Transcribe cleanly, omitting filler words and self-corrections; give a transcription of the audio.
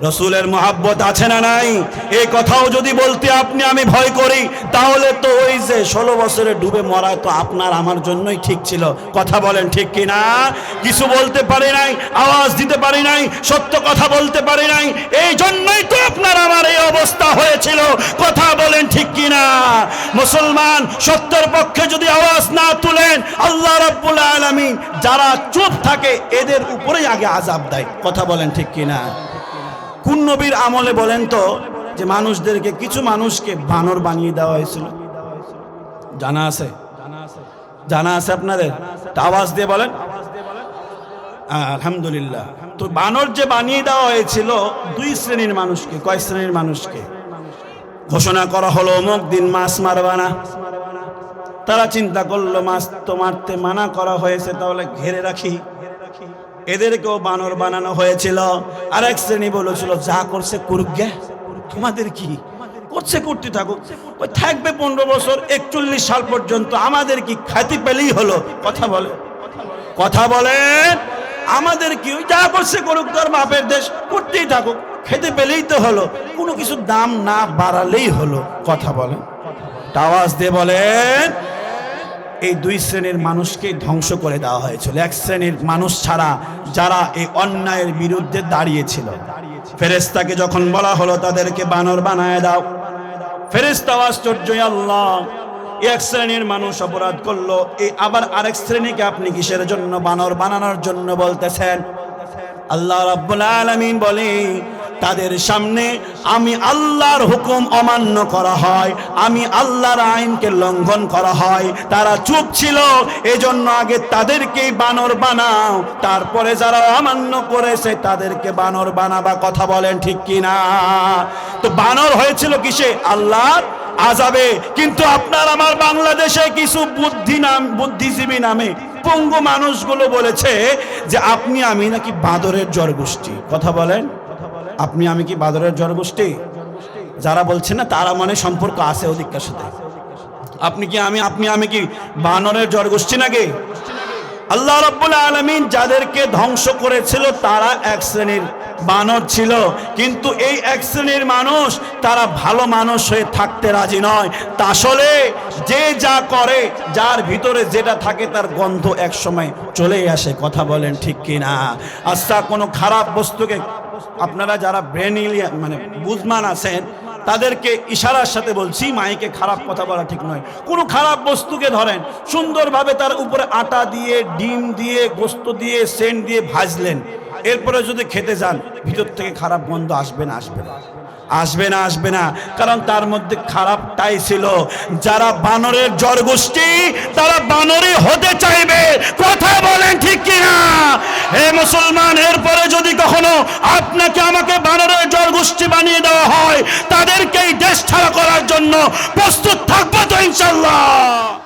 রসুলের মহাব্বত আছে না নাই? এই কথাও যদি বলতে আপনি আমি ভয় করি, তাহলে তো ওই যে 16 বছরে ডুবে মরা তো আপনার আমার জন্যই ঠিক ছিল। কথা বলেন ঠিক কি না? কিছু বলতে পারি নাই, আওয়াজ দিতে পারি নাই, সত্য কথা বলতে পারি নাই, এই জন্যই তো আপনার আমার এই অবস্থা হয়েছিল। কথা বলেন ঠিক কি না? মুসলমান সত্যের পক্ষে যদি আওয়াজ না তুলেন, আল্লাহ রাব্বুল আলামিন যারা চুপ থাকে এদের উপরেই আগে আযাব দেয়। কথা বলেন ঠিক কি না? কোন নবীর আমলে বলেন তো যে মানুষদেরকে, কিছু মানুষকে বানর বানিয়ে দেওয়া হয়েছিল? জানা আছে? জানা আছে আপনাদের? আওয়াজ দিয়ে বলেন। আলহামদুলিল্লাহ। তো বানর যে বানিয়ে দেওয়া হয়েছিল 2 শ্রেণীর মানুষকে। কয় শ্রেণীর মানুষকে? ঘোষণা করা হলো অমুক দিন মাছ মারবা না। তারা চিন্তা করলো মাছ তো মারতে মানা করা হয়েছে, তাহলে ঘিরে রাখি। এদেরকেও বানর বানানো হয়েছিল। আর এক শ্রেণী বলেছিল যা করছে করুক গে, তোমাদের কি করছে করতে থাকুক, ওই থাকবে 15 বছর 41 সাল পর্যন্ত, আমাদের কি খাইতে পেলেই হলো। কথা বলে, কথা বলেন, আমাদের কি, ওই যা করছে করুক, তোর বাপের দেশ, করতেই থাকুক, খেতে পেলেই তো হলো, কোনো কিছু দাম না বাড়ালেই হলো। কথা বলেন, আওয়াজ দিয়ে বলেন। এই 2 শ্রেণীর মানুষকে ধ্বংস করে দেওয়া হয়েছিল, এক শ্রেণীর মানুষ ছাড়া যারা এই অন্যায়ের বিরুদ্ধে দাঁড়িয়েছিল। ফেরেশতাকে যখন বলা হলো তাদেরকে বানর বানায় দাও, ফেরেশতা আশ্চর্য, আল্লাহ এক শ্রেণীর মানুষ অপরাধ করলো, এই আবার আরেক শ্রেণীকে আপনি কিসের জন্য বানর বানানোর জন্য বলতেছেন? আল্লাহ রাব্বুল আলামিন বলে, তাদের সামনে আমি আল্লাহর হুকুম অমান্য করা হয়, আমি আল্লাহর আইনকে লঙ্ঘন করা হয়। তারা চুপ ছিল, এজন্য আগে তাদেরকেই বানর বানাও, তারপরে যারা অমান্য করেছে তাদেরকে বানর বানাবা। কথা বলেন ঠিক কি না? তো বানর হয়েছিল কিসে? আল্লাহর আযাবে। কিন্তু আপনার আমার বাংলাদেশে কিছু বুদ্ধিজীবী নামে পঙ্গু মানুষগুলো বলেছে যে আপনি আমি নাকি বাঁদরের জড়গোষ্ঠী। কথা বলেন, আপনি আমি কি বাঁদরের জড়গোষ্ঠী? যারা বলছে না তারা মানে সম্পর্ক আছে ওদিককার সাথে। আপনি কি আমি কি বানরের জড়গোষ্ঠী নাকি? আল্লাহ রাব্বুল আলামিন যাদেরকে ধ্বংস করেছিল তারা এক শ্রেণীর বানর ছিল, কিন্তু এই এক শ্রেণীর মানুষ তারা ভালো মানুষ হয়ে থাকতে রাজি নয়। তা আসলে যে যা করে, যার ভিতরে যেটা থাকে তার গন্ধ এক সময় চলেই আসে। কথা বলেন ঠিক কি না? আচ্ছা, কোনো খারাপ বস্তুকে আপনারা যারা ব্রেনিলিয়ান মানে বুঝমান আছেন তাদেরকে ইশারার সাথে বলছি, মাইকে খারাপ কথা বলা ঠিক নয়। কোনো খারাপ বস্তুকে ধরেন, সুন্দরভাবে তার উপরে আটা দিয়ে, ডিম দিয়ে, গোস্ত দিয়ে, সেন্ট দিয়ে ভাজলেন, এরপরে যদি খেতে যান ভিতর থেকে খারাপ গন্ধ আসবে না? আসবে না? আসবে না? আসবে না? কারণ তার মধ্যে খারাপটাই ছিল। যারা বানরের জড়গোষ্ঠী তারা বানরই হতে চাইবে। কথা বলেন ঠিক কিনা? হে মুসলমান, এরপরে যদি কখনো আপনাকে আমাকে বানরের জড়গোষ্ঠী বানিয়ে দেওয়া হয়, তাদেরকেই দেশ ছাড়া করার জন্য প্রস্তুত থাকবো তো ইনশাআল্লাহ।